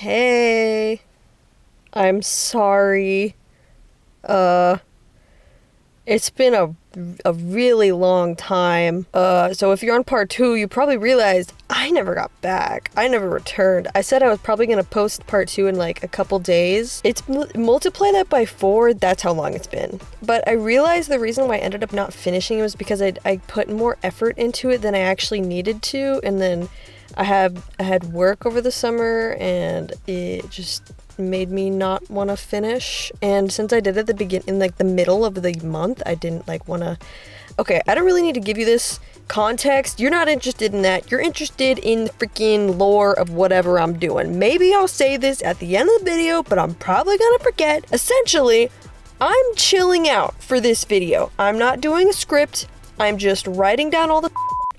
Hey, I'm sorry. It's been a really long time. So if you're on part 2, you probably realized I never got back. I never returned. I said I was probably gonna post part 2 in like a couple days. Multiply that by 4, that's how long it's been. But I realized the reason why I ended up not finishing it was because I put more effort into it than I actually needed to, and then I had work over the summer and it just made me not want to finish. And since I did it at the beginning, like the middle of the month, I didn't like want to. Okay, I don't really need to give you this context. You're not interested in that. You're interested in the freaking lore of whatever I'm doing. Maybe I'll say this at the end of the video, but I'm probably gonna forget. Essentially, I'm chilling out for this video. I'm not doing a script. I'm just writing down all the.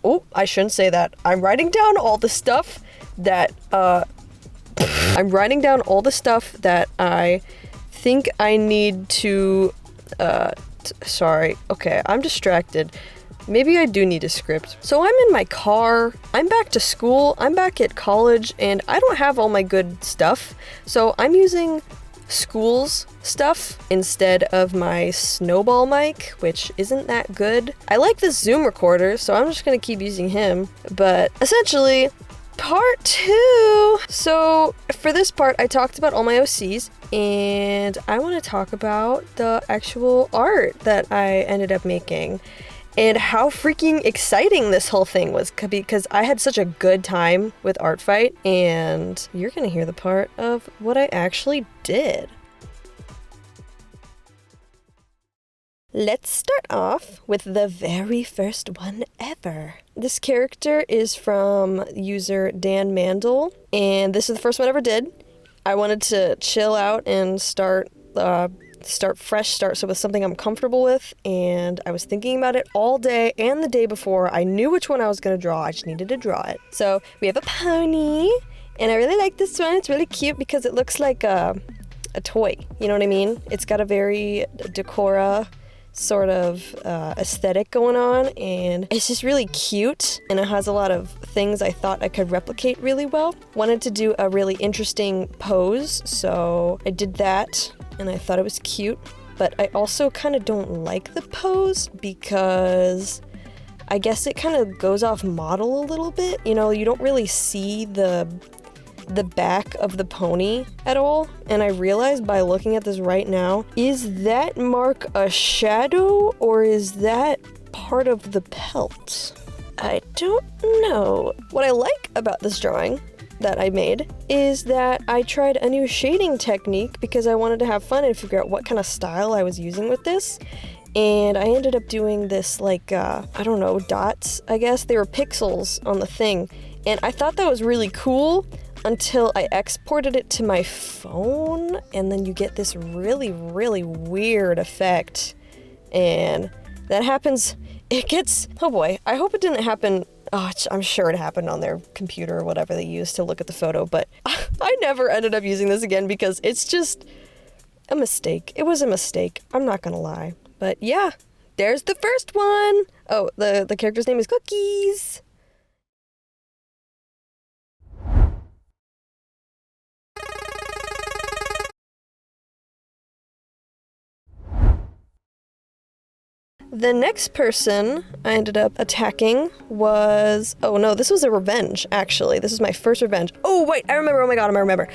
Oh, I shouldn't say that. I'm writing down all the stuff that, I'm writing down all the stuff that I think I need to, sorry. Okay, I'm distracted. Maybe I do need a script. So I'm in my car, I'm back to school, I'm back at college, and I don't have all my good stuff. So I'm using school's stuff instead of my snowball mic, which isn't that good. I like this Zoom recorder, so I'm just gonna keep using him. But essentially, part 2. So for this part, I talked about all my OCs, and I want to talk about the actual art that I ended up making and how freaking exciting this whole thing was, because I had such a good time with Artfight, and you're gonna hear the part of what I actually did. Let's start off with the very first one ever. This character is from user Dan Mandel, and this is the first one I ever did. I wanted to chill out and start fresh, so with something I'm comfortable with, and I was thinking about it all day and the day before. I knew which one I was going to draw. I just needed to draw it. So we have a pony, and I really like this one. It's really cute because it looks like a toy. You know what I mean? It's got a very Decora sort of aesthetic going on, and it's just really cute, and it has a lot of things I thought I could replicate really well. Wanted to do a really interesting pose, so I did that, and I thought it was cute, but I also kind of don't like the pose because I guess it kind of goes off model a little bit. You know, you don't really see the back of the pony at all, and I realized by looking at this right now, is that mark a shadow or is that part of the pelt? I don't know. What I like about this drawing that I made is that I tried a new shading technique because I wanted to have fun and figure out what kind of style I was using with this. And I ended up doing this like, I don't know, dots, I guess. They were pixels on the thing. And I thought that was really cool until I exported it to my phone, and then you get this really, really weird effect. And that happens, it gets, oh boy, I hope it didn't happen. Oh, I'm sure it happened on their computer or whatever they used to look at the photo, but I never ended up using this again because it's just a mistake. It was a mistake. I'm not gonna lie. But yeah, there's the first one. Oh, the character's name is Cookies. The next person I ended up attacking was... Oh no, this was a revenge, actually. This is my first revenge. Oh wait, I remember, oh my god, I remember.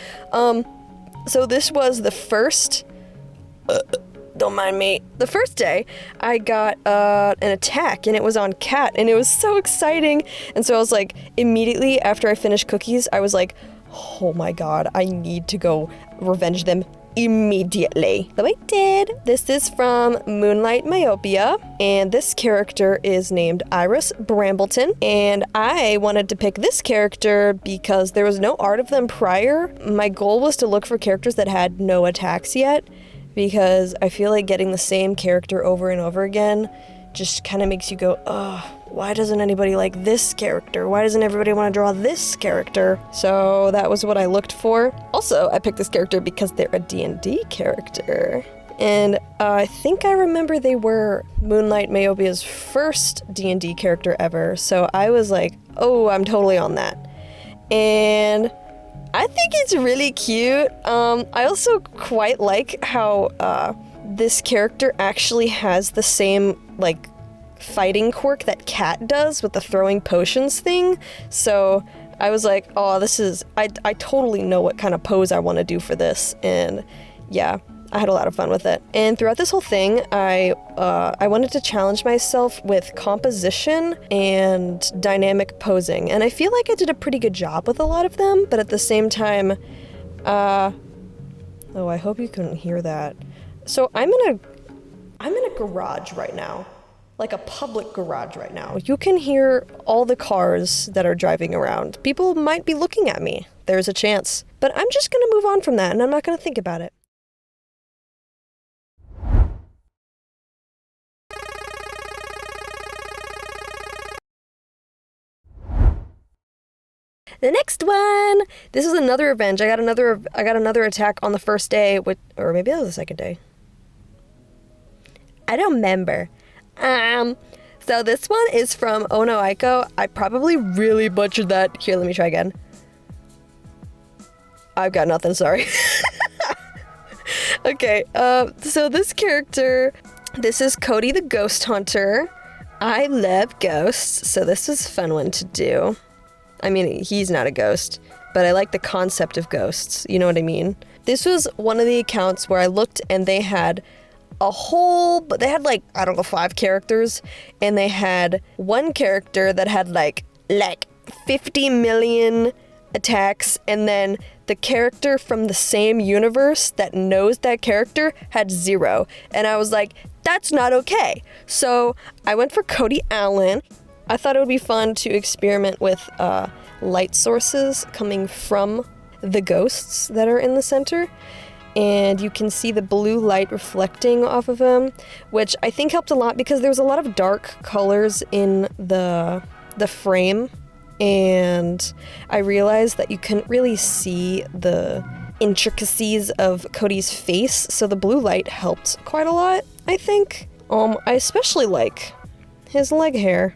So this was the first... don't mind me. The first day, I got an attack, and it was on Cat, and it was so exciting. And so I was like, immediately after I finished Cookies, I was like, oh my god, I need to go revenge them immediately. So I did. This is from Moonlight Myopia, and this character is named Iris Brambleton, and I wanted to pick this character because there was no art of them prior. My goal was to look for characters that had no attacks yet, because I feel like getting the same character over and over again just kind of makes you go, ugh, why doesn't anybody like this character? Why doesn't everybody want to draw this character? So that was what I looked for. Also, I picked this character because they're a D&D character. And I think I remember they were Moonlight Myopia's first D&D character ever. So I was like, oh, I'm totally on that. And I think it's really cute. I also quite like how this character actually has the same, like, fighting quirk that Cat does with the throwing potions thing. So I was like, oh, this is... I totally know what kind of pose I want to do for this. And yeah, I had a lot of fun with it. And throughout this whole thing, I wanted to challenge myself with composition and dynamic posing. And I feel like I did a pretty good job with a lot of them, but at the same time, oh, I hope you couldn't hear that. So I'm in a garage right now. Like a public garage right now. You can hear all the cars that are driving around. People might be looking at me. There's a chance. But I'm just gonna move on from that, and I'm not gonna think about it. The next one! This is another revenge. I got another attack on the first day, or maybe that was the second day. I don't remember. So this one is from Ono Aiko. I probably really butchered that. Here, let me try again. I've got nothing, sorry. Okay, so this character, this is Cody the Ghost Hunter. I love ghosts, so this was a fun one to do. I mean, he's not a ghost, but I like the concept of ghosts, you know what I mean? This was one of the accounts where I looked and they had they had like, I don't know, 5 characters, and they had one character that had like 50 million attacks, and then the character from the same universe that knows that character had 0. And I was like, that's not okay. So I went for Cody Allen. I thought it would be fun to experiment with light sources coming from the ghosts that are in the center. And you can see the blue light reflecting off of him, which I think helped a lot because there was a lot of dark colors in the frame, and I realized that you couldn't really see the intricacies of Cody's face, so the blue light helped quite a lot, I think. I especially like his leg hair.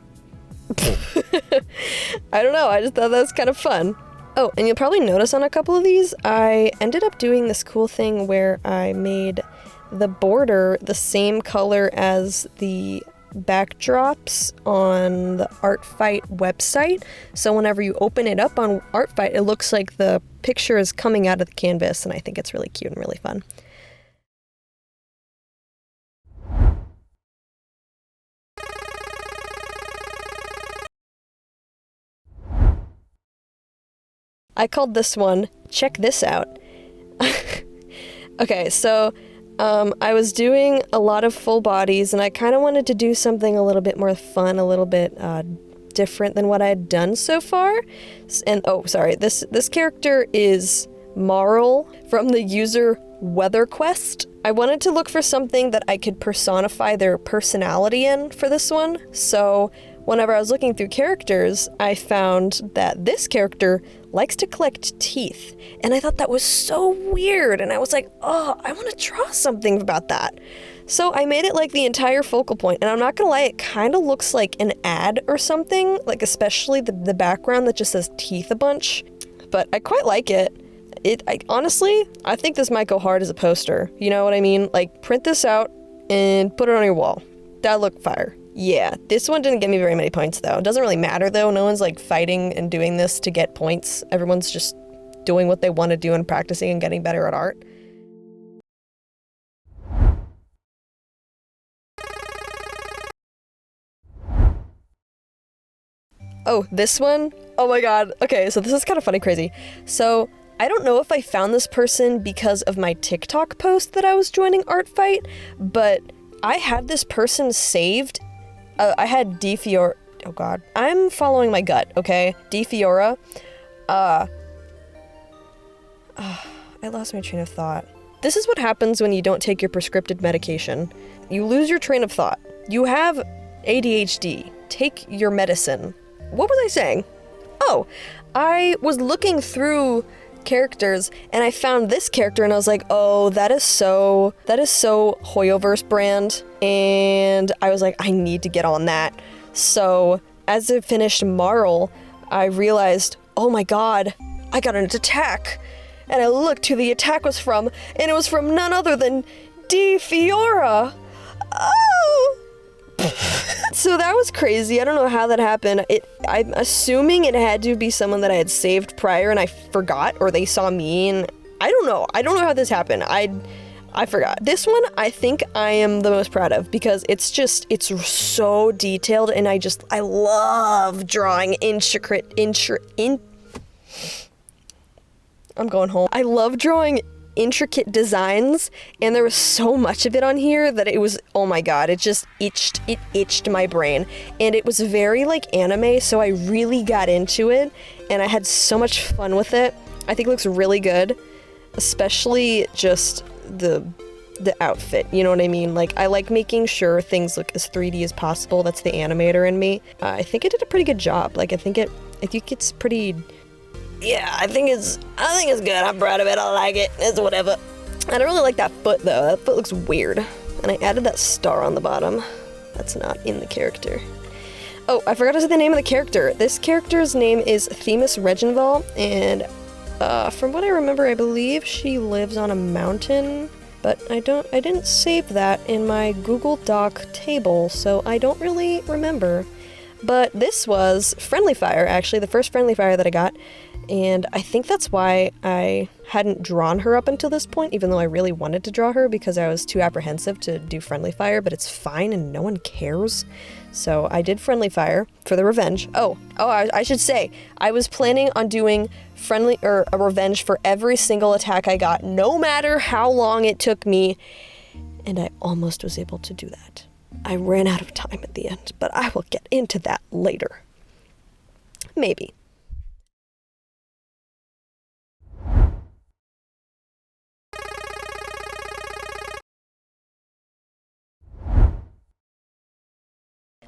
I don't know, I just thought that was kind of fun. Oh, and you'll probably notice on a couple of these, I ended up doing this cool thing where I made the border the same color as the backdrops on the Artfight website. So whenever you open it up on Artfight, it looks like the picture is coming out of the canvas, and I think it's really cute and really fun. I called this one, Check This Out. Okay, so I was doing a lot of full bodies, and I kind of wanted to do something a little bit more fun, a little bit different than what I had done so far. And oh, sorry, this character is Maral from the user WeatherQuest. I wanted to look for something that I could personify their personality in for this one, so whenever I was looking through characters, I found that this character likes to collect teeth, and I thought that was so weird, and I was like, oh, I want to draw something about that. So I made it like the entire focal point, and I'm not gonna lie, it kind of looks like an ad or something, like especially the background that just says teeth a bunch, but I quite like it. Honestly, I think this might go hard as a poster, you know what I mean? Like, print this out and put it on your wall. That'd look fire. Yeah, this one didn't get me very many points, though. It doesn't really matter, though. No one's, like, fighting and doing this to get points. Everyone's just doing what they want to do and practicing and getting better at art. Oh, this one? Oh my god. Okay, so this is kind of funny crazy. So, I don't know if I found this person because of my TikTok post that I was joining Artfight, but I had this person saved. I had Fiora. Oh god. I'm following my gut, okay? Fiora. I lost my train of thought. This is what happens when you don't take your prescripted medication. You lose your train of thought. You have ADHD. Take your medicine. What was I saying? Oh, I was looking through characters and I found this character and I was like, oh, that is so Hoyoverse brand, and I was like, I need to get on that. So as I finished Maral, I realized, oh my god, I got an attack. And I looked who the attack was from, and it was from none other than Di Fiora. Oh! So that was crazy. I don't know how that happened. I'm assuming it had to be someone that I had saved prior and I forgot, or they saw me, and I don't know. I don't know how this happened. I forgot. This one, I think I am the most proud of because it's so detailed, and I love drawing I'm going home. I love drawing intricate designs, and there was so much of it on here that it was, oh my god, it itched my brain. And it was very like anime, so I really got into it, and I had so much fun with it. I think it looks really good, especially just the outfit, you know what I mean? Like, I like making sure things look as 3D as possible. That's the animator in me. I think it did a pretty good job. Like, I think it's pretty... Yeah, I think it's good. I'm proud of it. I like it. It's whatever. I don't really like that foot, though. That foot looks weird. And I added that star on the bottom. That's not in the character. Oh, I forgot to say the name of the character. This character's name is Themis Reginvald, and from what I remember, I believe she lives on a mountain, but I didn't save that in my Google Doc table, so I don't really remember. But this was Friendly Fire, actually, the first Friendly Fire that I got. And I think that's why I hadn't drawn her up until this point, even though I really wanted to draw her because I was too apprehensive to do Friendly Fire, but it's fine and no one cares. So I did Friendly Fire for the revenge. I should say, I was planning on doing a revenge for every single attack I got, no matter how long it took me, and I almost was able to do that. I ran out of time at the end, but I will get into that later. Maybe.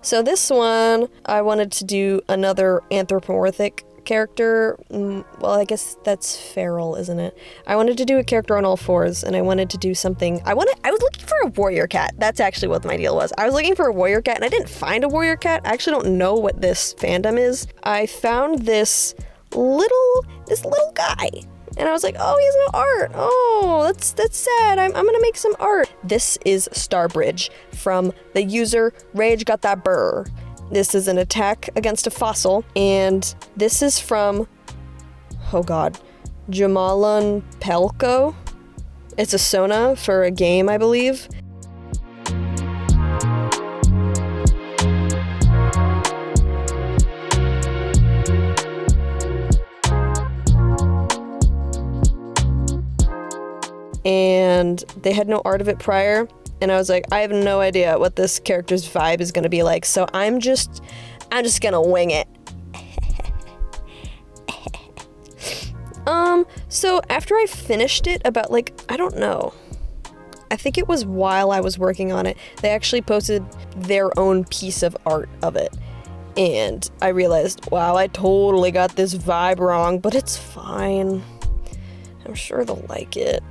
So this one, I wanted to do another anthropomorphic character. Well, I guess that's feral, isn't it? I wanted to do a character on all fours, and I wanted to do something. I was looking for a warrior cat. That's actually what my deal was. I was looking for a warrior cat, and I didn't find a warrior cat. I actually don't know what this fandom is. I found this little guy. And I was like, oh, he has no art. Oh, that's sad. I'm gonna make some art. This is Starbridge from the user Rage Got That Burr. This is an attack against a fossil, and this is from, oh god, Jamalan Pelko. It's a Sona for a game, I believe. And they had no art of it prior, and I was like, I have no idea what this character's vibe is gonna be like, so I'm just gonna wing it. So after I finished it, about like, I don't know, I think it was while I was working on it, they actually posted their own piece of art of it, and I realized, wow, I totally got this vibe wrong, but it's fine. I'm sure they'll like it.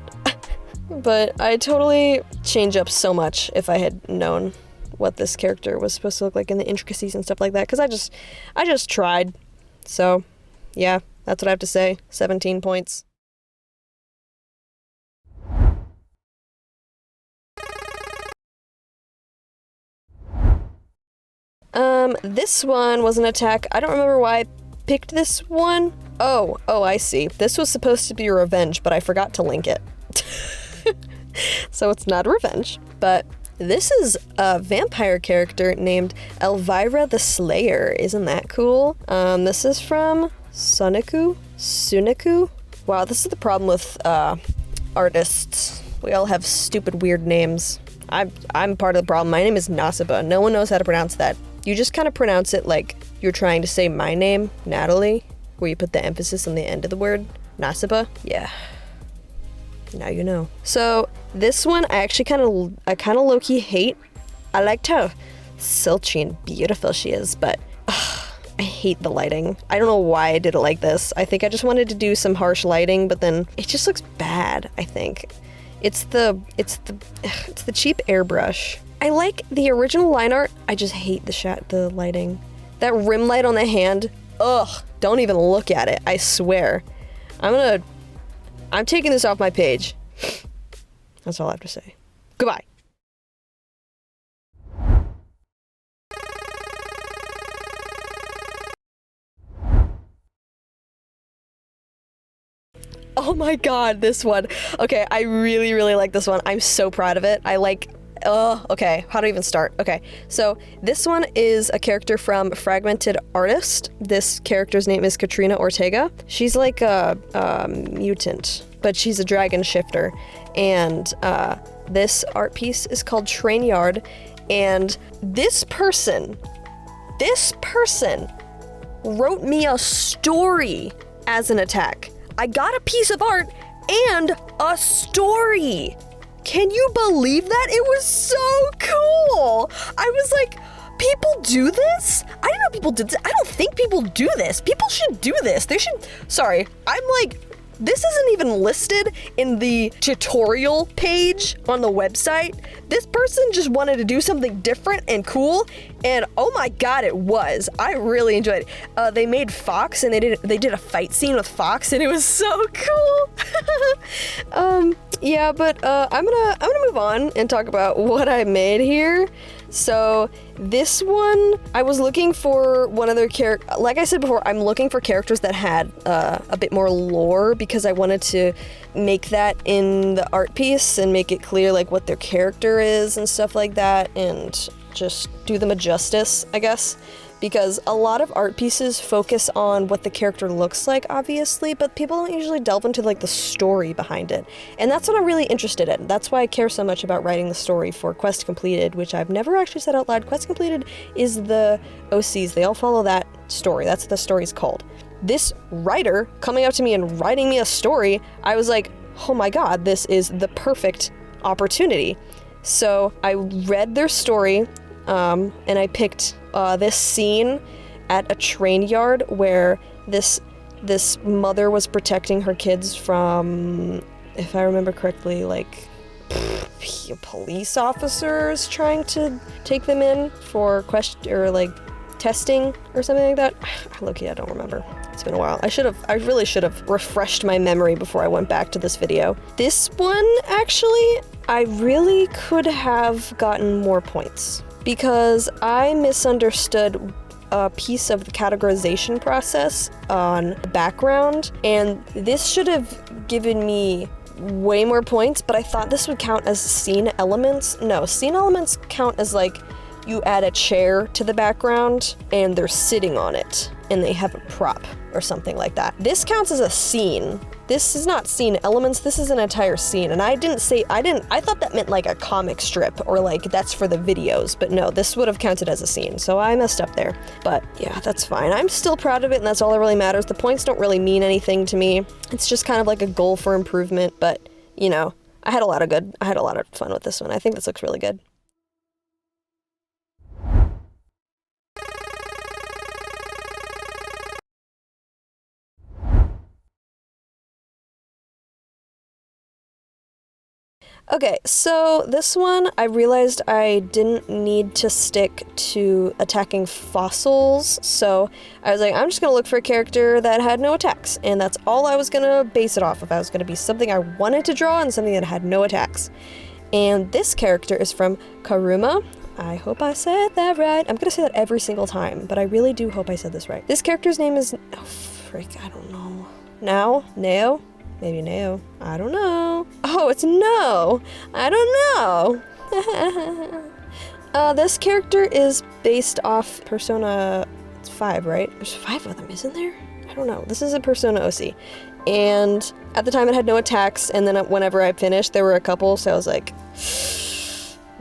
But I totally change up so much if I had known what this character was supposed to look like and the intricacies and stuff like that, because I just tried. So, yeah, that's what I have to say. 17 points. This one was an attack. I don't remember why I picked this one. Oh, I see. This was supposed to be a revenge, but I forgot to link it. So it's not a revenge, but this is a vampire character named Elvira the Slayer. Isn't that cool? This is from Sunaku. Wow, this is the problem with artists. We all have stupid, weird names. I'm part of the problem. My name is Nasiba. No one knows how to pronounce that. You just kind of pronounce it like you're trying to say my name, Natalie, where you put the emphasis on the end of the word. Nasiba? Yeah. Now you know. So this one I kind of low-key hate. I liked how sultry and beautiful she is, but I hate the lighting. I don't know why I did it like this. I think I just wanted to do some harsh lighting, but then it just looks bad, I think. It's the cheap airbrush. I like the original line art. I just hate the lighting. That rim light on the hand. Ugh, don't even look at it, I swear. I'm taking this off my page. That's all I have to say. Goodbye. Oh my god, this one. Okay, I really, really like this one. I'm so proud of it. Okay, how do I even start? Okay, so this one is a character from Fragmented Artist. This character's name is Katrina Ortega. She's like a mutant, but she's a dragon shifter. And this art piece is called Train Yard. And this person wrote me a story as an attack. I got a piece of art and a story. Can you believe that? It was so cool. I was like, people do this? I didn't know people did this. I don't think people do this. People should do this. They should, sorry, I'm like, this isn't even listed in the tutorial page on the website. This person just wanted to do something different and cool, and oh my god, it was. I really enjoyed it. They made Fox, and they did a fight scene with Fox, and it was so cool. Yeah, but I'm gonna move on and talk about what I made here. So this one, I was looking for one other character. Like I said before, I'm looking for characters that had a bit more lore because I wanted to make that in the art piece and make it clear like what their character is and stuff like that, and just do them a justice, I guess. Because a lot of art pieces focus on what the character looks like, obviously, but people don't usually delve into like the story behind it. And that's what I'm really interested in. That's why I care so much about writing the story for Quest Completed, which I've never actually said out loud. Quest Completed is the OCs. They all follow that story. That's what the story's called. This writer coming up to me and writing me a story, I was like, oh my god, this is the perfect opportunity. So I read their story, and I picked this scene at a train yard where this mother was protecting her kids from, if I remember correctly, like police officers trying to take them in for testing or something like that. Low-key, I don't remember. It's been a while. I really should have refreshed my memory before I went back to this video. This one, actually, I really could have gotten more points because I misunderstood a piece of the categorization process on the background, and this should have given me way more points, but I thought this would count as scene elements. No, scene elements count as like you add a chair to the background and they're sitting on it and they have a prop or something like that. This counts as a scene. This is not scene elements, this is an entire scene. And I thought that meant like a comic strip or like that's for the videos, but no, this would have counted as a scene. So I messed up there, but yeah, that's fine. I'm still proud of it and that's all that really matters. The points don't really mean anything to me. It's just kind of like a goal for improvement, but you know, I had a lot of fun with this one. I think this looks really good. Okay, so this one, I realized I didn't need to stick to attacking fossils, so I was like, I'm just gonna look for a character that had no attacks, and that's all I was gonna base it off of. I was gonna be something I wanted to draw and something that had no attacks. And this character is from Karuma. I hope I said that right. I'm gonna say that every single time, but I really do hope I said this right. This character's name is, oh frick, I don't know. Neo? Maybe Neo. I don't know. Oh, it's No. I don't know. This character is based off Persona 5, right? There's 5 of them, isn't there? I don't know. This is a Persona OC. And at the time it had no attacks, and then whenever I finished, there were a couple, so I was like,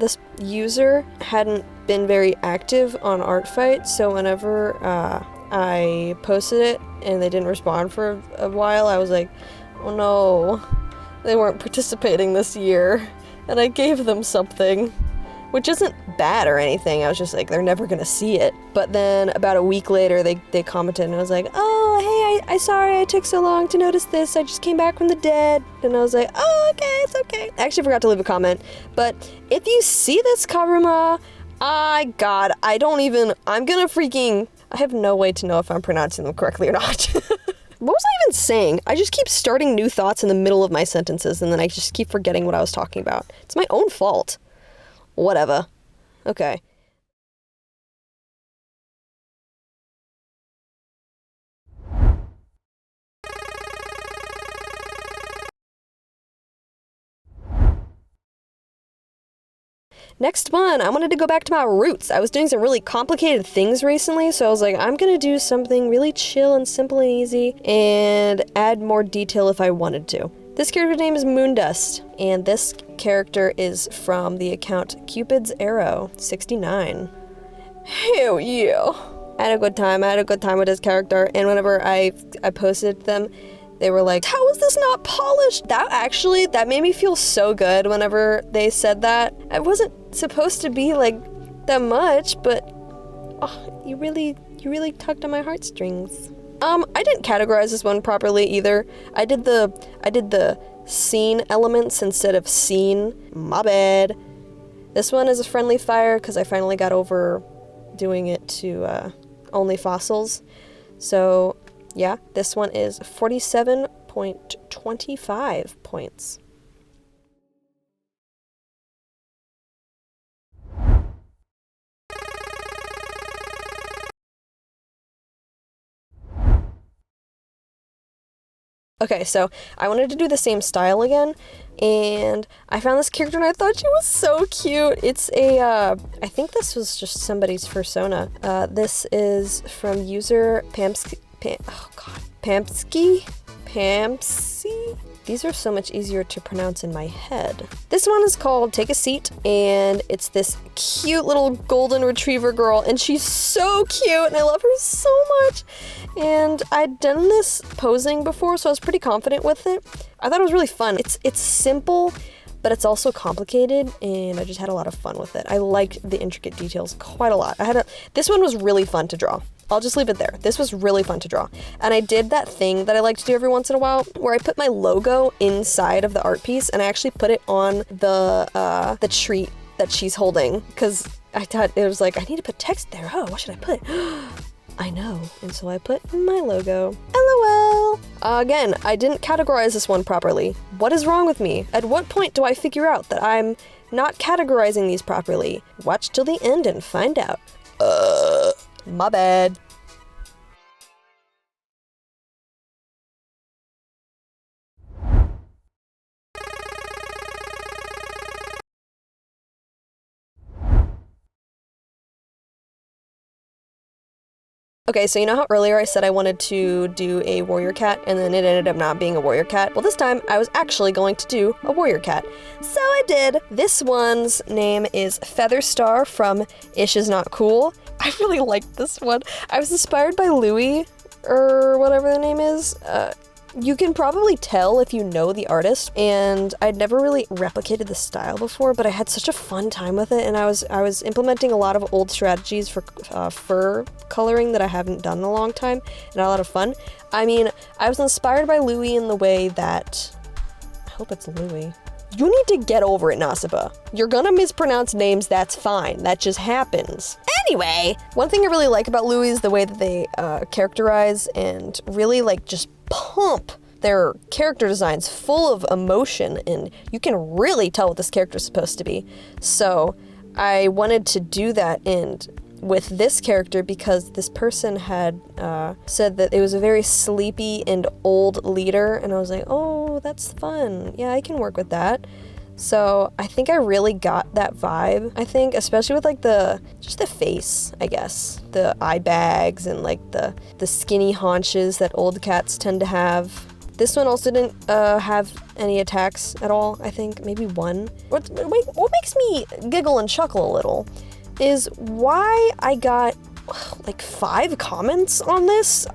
this user hadn't been very active on Artfight, so whenever I posted it and they didn't respond for a while, I was like, oh no, they weren't participating this year, and I gave them something, which isn't bad or anything. I was just like, they're never gonna see it. But then about a week later, they commented, and I was like, oh, hey, I sorry I took so long to notice this. I just came back from the dead. And I was like, oh, okay, it's okay. I actually forgot to leave a comment, but if you see this Karuma, I'm gonna freaking, I have no way to know if I'm pronouncing them correctly or not. What was I even saying? I just keep starting new thoughts in the middle of my sentences, and then I just keep forgetting what I was talking about. It's my own fault. Whatever. Okay. Next one, I wanted to go back to my roots. I was doing some really complicated things recently, so I was like, I'm gonna do something really chill and simple and easy and add more detail if I wanted to. This character's name is Moondust, and this character is from the account Cupid's Arrow 69. Hell yeah. I had a good time with this character, and whenever I posted them, they were like, how is this not polished? That made me feel so good whenever they said that. I wasn't supposed to be like that much, but oh, you really tugged on my heartstrings. I didn't categorize this one properly either. I did the scene elements instead of scene. My bad. This one is a friendly fire because I finally got over doing it to only fossils. So yeah, this one is 47.25 points. Okay, so I wanted to do the same style again, and I found this character and I thought she was so cute. It's I think this was just somebody's persona. This is from user Pamxi. These are so much easier to pronounce in my head. This one is called Take a Seat, and it's this cute little golden retriever girl, and she's so cute, and I love her so much. And I'd done this posing before, so I was pretty confident with it. I thought it was really fun. It's simple, but it's also complicated, and I just had a lot of fun with it. I liked the intricate details quite a lot. This one was really fun to draw. I'll just leave it there. This was really fun to draw. And I did that thing that I like to do every once in a while, where I put my logo inside of the art piece, and I actually put it on the treat that she's holding, because I thought it was like, I need to put text there. Oh, what should I put? I know. And so I put my logo. LOL. Again, I didn't categorize this one properly. What is wrong with me? At what point do I figure out that I'm not categorizing these properly? Watch till the end and find out. My bad. Okay, so you know how earlier I said I wanted to do a warrior cat, and then it ended up not being a warrior cat? Well, this time I was actually going to do a warrior cat. So I did. This one's name is Featherstar from Ish Is Not Cool. I really liked this one. I was inspired by Louis, or whatever the name is. You can probably tell if you know the artist, and I'd never really replicated the style before, but I had such a fun time with it, and I was implementing a lot of old strategies for fur coloring that I haven't done in a long time, and I had a lot of fun. I mean, I was inspired by Louis in the way that... I hope it's Louis. You need to get over it, Nasiba. You're gonna mispronounce names, that's fine. That just happens. Anyway, one thing I really like about Louis is the way that they characterize and really like just pump their character designs full of emotion, and you can really tell what this character is supposed to be. So I wanted to do that with this character because this person had said that it was a very sleepy and old leader, and I was like, oh, that's fun. Yeah, I can work with that. So I think I really got that vibe, I think, especially with like just the face, I guess. The eye bags and like the skinny haunches that old cats tend to have. This one also didn't have any attacks at all, I think, maybe one. What makes me giggle and chuckle a little is why I got like 5 comments on this.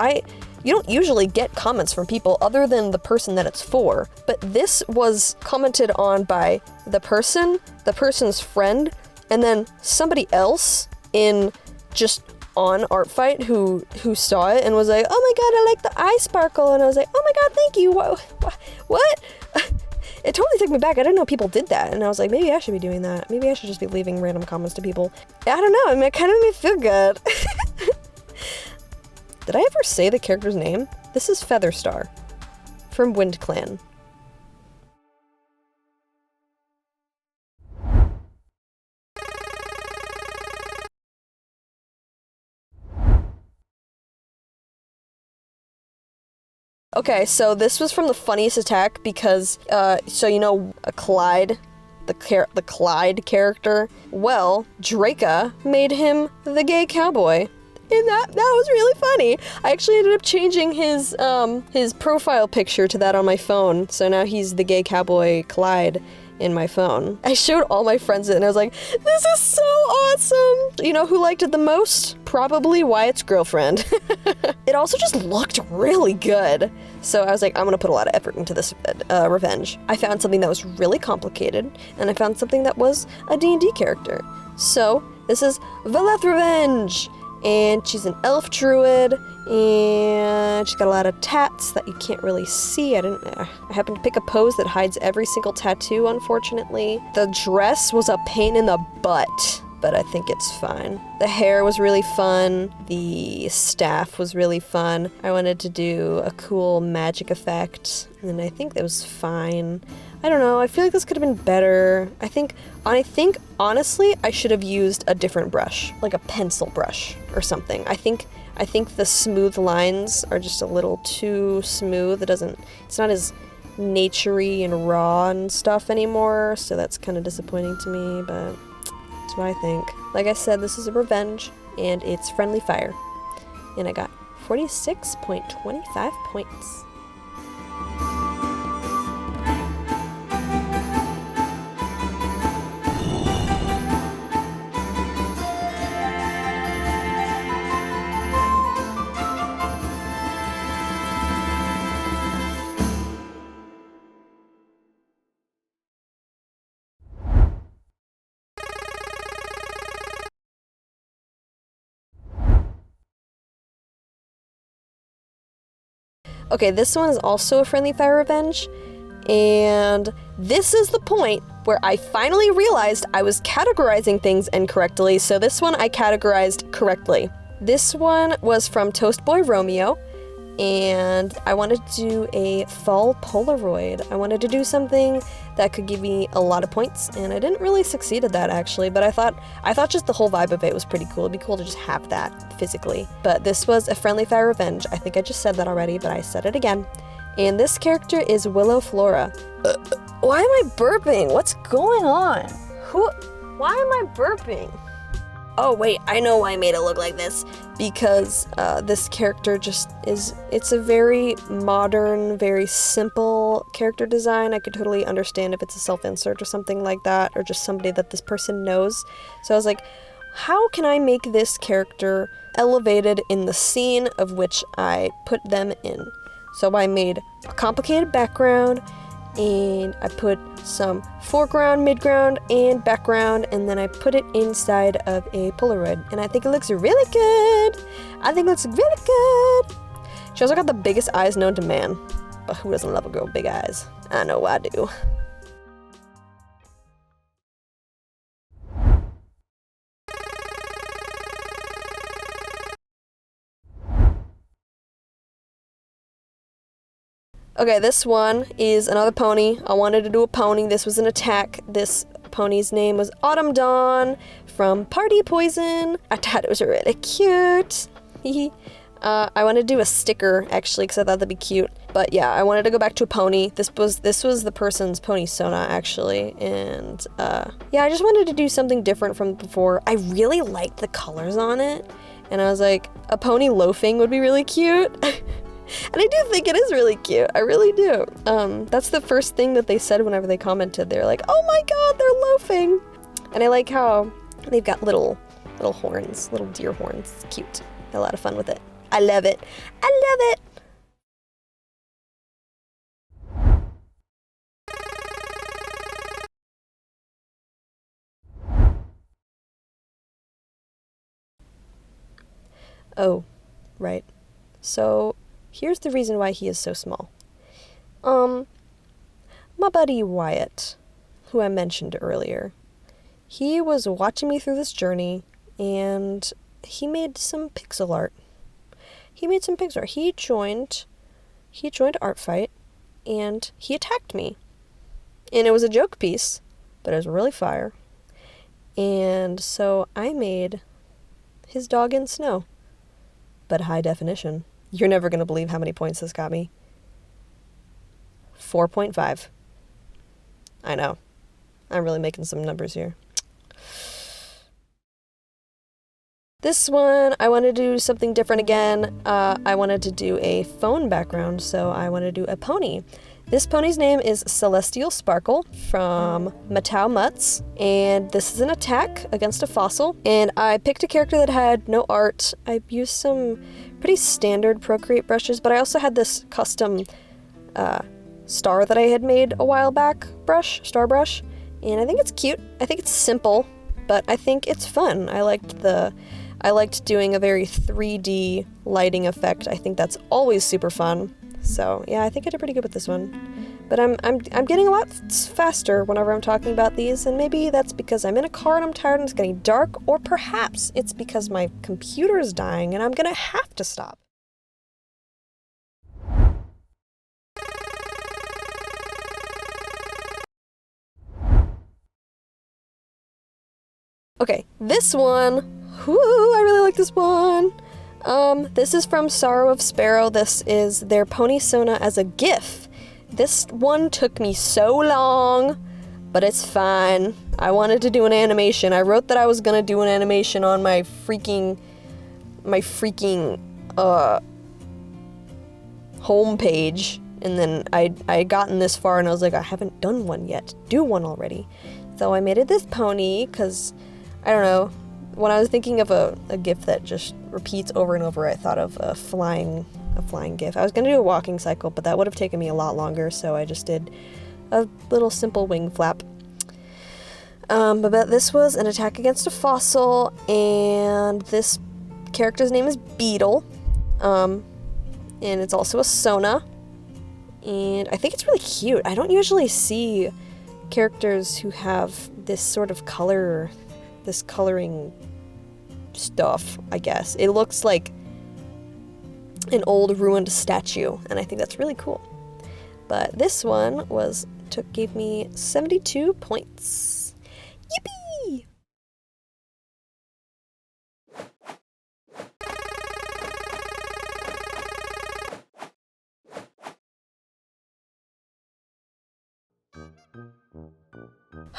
You don't usually get comments from people other than the person that it's for, but this was commented on by the person's friend, and then somebody else just on Artfight who saw it and was like, oh my god, I like the eye sparkle, and I was like, oh my god, thank you. What? It totally took me back. I didn't know people did that, and I was like, maybe I should be doing that. Maybe I should just be leaving random comments to people. I don't know, I mean, it kind of made me feel good. Did I ever say the character's name? This is Featherstar from Wind Clan. Okay, so this was from the funniest attack because, so you know, Clyde, the Clyde character? Well, Draca made him the gay cowboy. And that was really funny. I actually ended up changing his profile picture to that on my phone. So now he's the gay cowboy Clyde in my phone. I showed all my friends it and I was like, this is so awesome. You know who liked it the most? Probably Wyatt's girlfriend. It also just looked really good. So I was like, I'm gonna put a lot of effort into this revenge. I found something that was really complicated and I found something that was a D&D character. So this is Valethe Revenge. And she's an elf druid, and she's got a lot of tats that you can't really see. I happened to pick a pose that hides every single tattoo, unfortunately. The dress was a pain in the butt, but I think it's fine. The hair was really fun. The staff was really fun. I wanted to do a cool magic effect, and I think that was fine. I don't know, I feel like this could have been better. I think honestly, I should have used a different brush, like a pencil brush or something. I think the smooth lines are just a little too smooth. It's not as naturey and raw and stuff anymore, so that's kind of disappointing to me, but that's what I think. Like I said, this is a revenge, and it's friendly fire. And I got 46.25 points. Okay, this one is also a friendly fire revenge, and this is the point where I finally realized I was categorizing things incorrectly, so this one I categorized correctly. This one was from Toast Boy Romeo, and I wanted to do a fall Polaroid. I wanted to do something that could give me a lot of points, and I didn't really succeed at that actually, but I thought just the whole vibe of it was pretty cool. It'd be cool to just have that physically. But this was a friendly fire revenge. I think I just said that already, but I said it again. And this character is Willow Flora. Why am I burping? What's going on? Why am I burping? Oh wait, I know why I made it look like this. Because this character it's a very modern, very simple character design. I could totally understand if it's a self-insert or something like that, or just somebody that this person knows. So I was like, how can I make this character elevated in the scene of which I put them in? So I made a complicated background, and I put some foreground, midground, and background, and then I put it inside of a Polaroid, and I think it looks really good. She also got the biggest eyes known to man, but who doesn't love a girl with big eyes? I know I do. Okay, this one is another pony. I wanted to do a pony. This was an attack. This pony's name was Autumn Dawn from Party Poison. I thought it was really cute. I wanted to do a sticker, actually, because I thought that'd be cute. But yeah, I wanted to go back to a pony. This was the person's Pony-sona, actually. And yeah, I just wanted to do something different from before. I really liked the colors on it. And I was like, a pony loafing would be really cute. And I do think it is really cute. I really do. That's the first thing that they said whenever they commented. They're like, oh my god, they're loafing. And I like how they've got little horns, little deer horns. It's cute. Had a lot of fun with it. I love it. I love it. Oh, right. So here's the reason why he is so small. My buddy Wyatt, who I mentioned earlier, he was watching me through this journey, and he made some pixel art. he made some pigs. He joined Artfight, and he attacked me. And it was a joke piece, but it was really fire. And so I made his dog in snow, but high definition. You're never going to believe how many points this got me. 4.5. I know. I'm really making some numbers here. This one, I want to do something different again. I wanted to do a phone background, so I want to do a pony. This pony's name is Celestial Sparkle from Matau Mutts, and this is an attack against a fossil. And I picked a character that had no art. I used some pretty standard Procreate brushes, but I also had this custom star that I had made a while back star brush, and I think it's cute. I think it's simple, but I think it's fun. I liked doing a very 3D lighting effect. I think that's always super fun. So yeah, I think I did pretty good with this one. But I'm getting a lot faster whenever I'm talking about these, and maybe that's because I'm in a car and I'm tired and it's getting dark, or perhaps it's because my computer's dying and I'm gonna have to stop. Okay, this one, I really like this one. This is from Sorrow of Sparrow. This is their Pony-sona as a GIF. This one took me so long, but it's fine. I wanted to do an animation. I wrote that I was gonna do an animation on my freaking homepage, and then I gotten this far and I was like, I haven't done one yet. Do one already. So I made it this pony, because, I don't know, when I was thinking of a GIF that just repeats over and over, I thought of a flying GIF. I was gonna do a walking cycle, but that would have taken me a lot longer, so I just did a little simple wing flap. But this was an attack against a fossil, and this character's name is Beetle, and it's also a Sona, and I think it's really cute. I don't usually see characters who have this sort of coloring stuff, I guess. It looks like an old ruined statue, and I think that's really cool. But this one gave me 72 points. Yippee!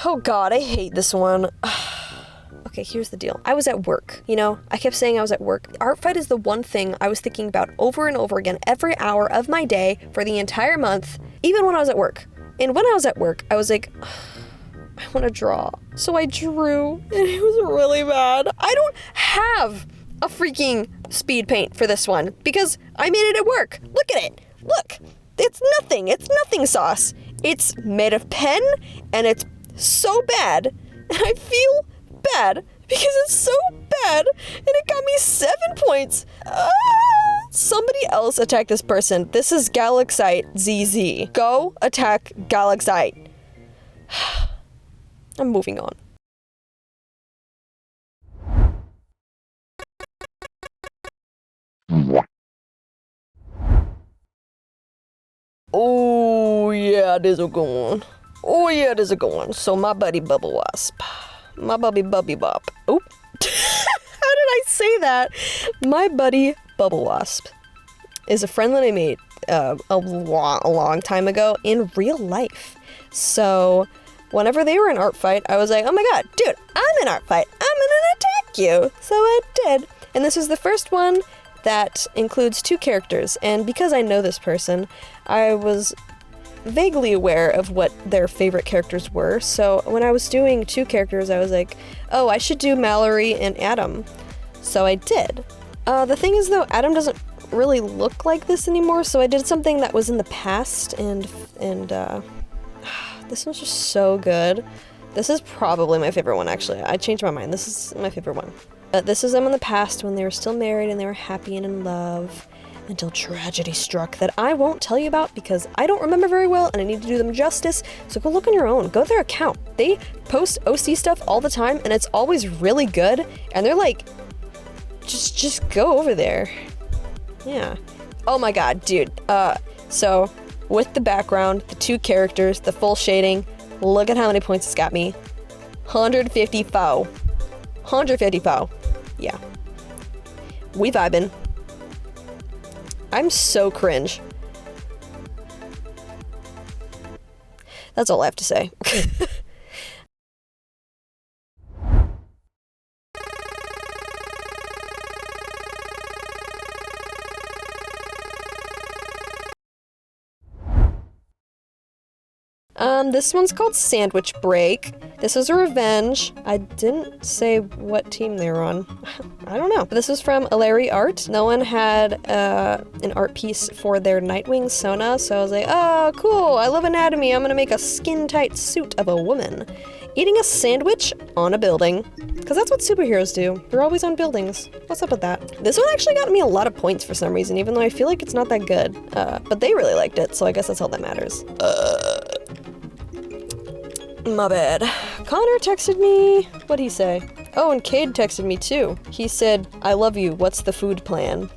Oh god, I hate this one. Okay, here's the deal. I was at work, I kept saying I was at work. Artfight is the one thing I was thinking about over and over again every hour of my day for the entire month, even when I was at work. And when I was at work, I was like, I want to draw. So I drew, and it was really bad. I don't have a freaking speed paint for this one, because I made it at work. Look at it. Look. It's nothing. It's nothing sauce. It's made of pen, and it's so bad. And I feel bad because it's so bad, and it got me 7 points. Somebody else attack this person. This is Galaxite ZZ. Go attack Galaxite. I'm moving on. Oh yeah, there's a good one. So my buddy Bubble Wasp. My buddy Bubby Bop. Oop. How did I say that? My buddy Bubble Wasp is a friend that I made a long time ago in real life. So whenever they were in Artfight, I was like, oh my god, dude, I'm in Artfight. I'm gonna attack you. So I did. And this was the first one that includes 2 characters. And because I know this person, I was vaguely aware of what their favorite characters were, so when I was doing 2 characters, I was like, oh, I should do Mallory and Adam. So I did. The thing is, though, Adam doesn't really look like this anymore, so I did something that was in the past, and this one's just so good. This is probably my favorite one, actually. I changed my mind. This is my favorite one. This is them in the past when they were still married and they were happy and in love, until tragedy struck that I won't tell you about because I don't remember very well and I need to do them justice, so go look on your own. Go to their account. They post OC stuff all the time and it's always really good, and they're like, just go over there. Yeah. Oh my god, dude. So with the background, the 2 characters, the full shading, look at how many points it's got me. 154. 154. Yeah. We vibin'. I'm so cringe. That's all I have to say. This one's called Sandwich Break. This was a revenge. I didn't say what team they were on. I don't know. But this was from Eleri Art. No one had an art piece for their Nightwingsona, so I was like, oh, cool, I love anatomy. I'm gonna make a skin-tight suit of a woman eating a sandwich on a building. Because that's what superheroes do. They're always on buildings. What's up with that? This one actually got me a lot of points for some reason, even though I feel like it's not that good. But they really liked it, so I guess that's all that matters. My bad. Connor texted me. What'd he say? Oh, and Cade texted me too. He said, I love you. What's the food plan?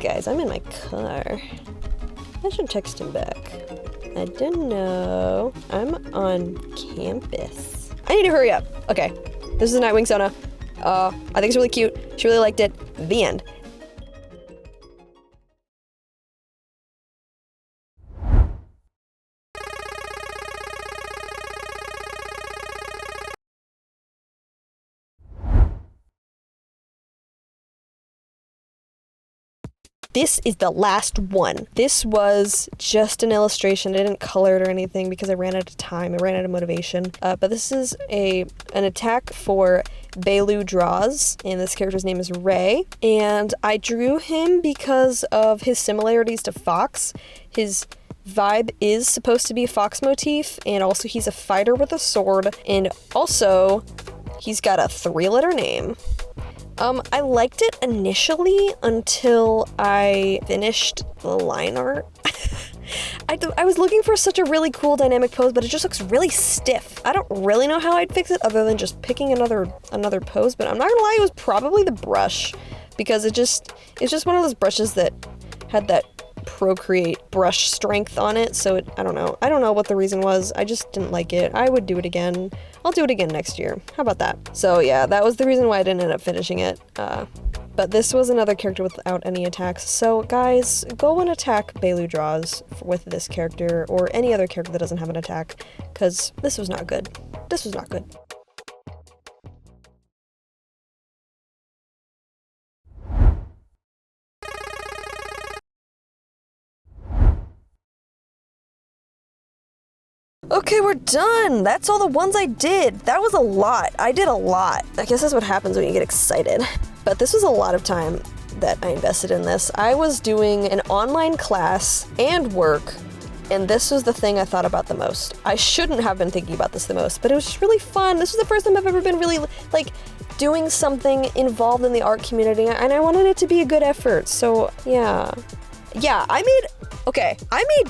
Guys, I'm in my car. I should text him back. I don't know. I'm on campus. I need to hurry up. Okay. This is a Nightwingsona. I think it's really cute. She really liked it. The end. This is the last one. This was just an illustration. I didn't color it or anything because I ran out of time. I ran out of motivation. But this is an attack for Belu Draws, and this character's name is Ray. And I drew him because of his similarities to Fox. His vibe is supposed to be a fox motif, and also he's a fighter with a sword, and also he's got a 3-letter name. I liked it initially until I finished the line art. I was looking for such a really cool dynamic pose, but it just looks really stiff. I don't really know how I'd fix it other than just picking another pose, but I'm not gonna lie, it was probably the brush, because it's just one of those brushes that had that Procreate brush strength on it, so I don't know what the reason was. I just didn't like it. I would do it again. I'll do it again next year. How about that? So yeah, that was the reason why I didn't end up finishing it. But this was another character without any attacks. So guys, go and attack Belu Draws with this character or any other character that doesn't have an attack, because this was not good. This was not good. Okay, we're done. That's all the ones I did. That was a lot. I did a lot. I guess that's what happens when you get excited. But this was a lot of time that I invested in this. I was doing an online class and work, and this was the thing I thought about the most. I shouldn't have been thinking about this the most, but it was just really fun. This was the first time I've ever been really, like, doing something involved in the art community, and I wanted it to be a good effort, so yeah. Yeah, I made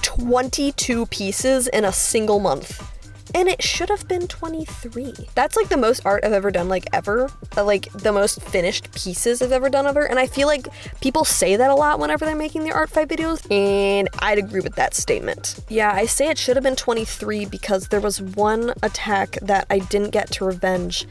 22 pieces in a single month. And it should have been 23. That's like the most art I've ever done, like ever. Like the most finished pieces I've ever done ever. And I feel like people say that a lot whenever they're making their Artfight videos. And I'd agree with that statement. Yeah, I say it should have been 23 because there was one attack that I didn't get to revenge.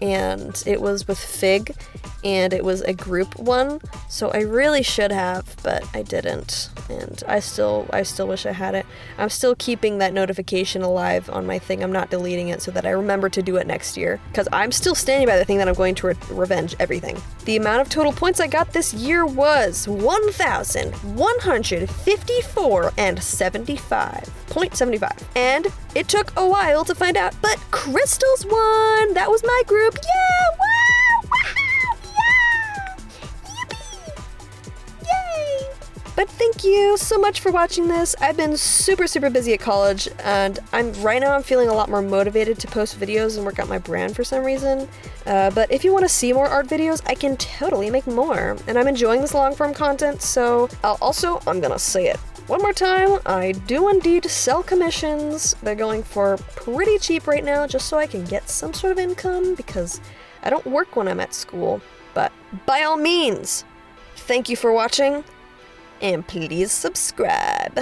And it was with Fig, and it was a group one, so I really should have, but I didn't, and I still wish I had it. I'm still keeping that notification alive on my thing. I'm not deleting it so that I remember to do it next year, because I'm still standing by the thing that I'm going to revenge everything. The amount of total points I got this year was 1,154 and 75.75, and it took a while to find out, but Crystals won! That was my group! Yeah! Wow! Wow! Yeah! Yippee! Yay! But thank you so much for watching this. I've been super busy at college, and right now I'm feeling a lot more motivated to post videos and work out my brand for some reason. But if you want to see more art videos, I can totally make more. And I'm enjoying this long form content, so I'm gonna say it one more time, I do indeed sell commissions. They're going for pretty cheap right now, just so I can get some sort of income, because I don't work when I'm at school. But by all means, Thank you for watching, and please subscribe.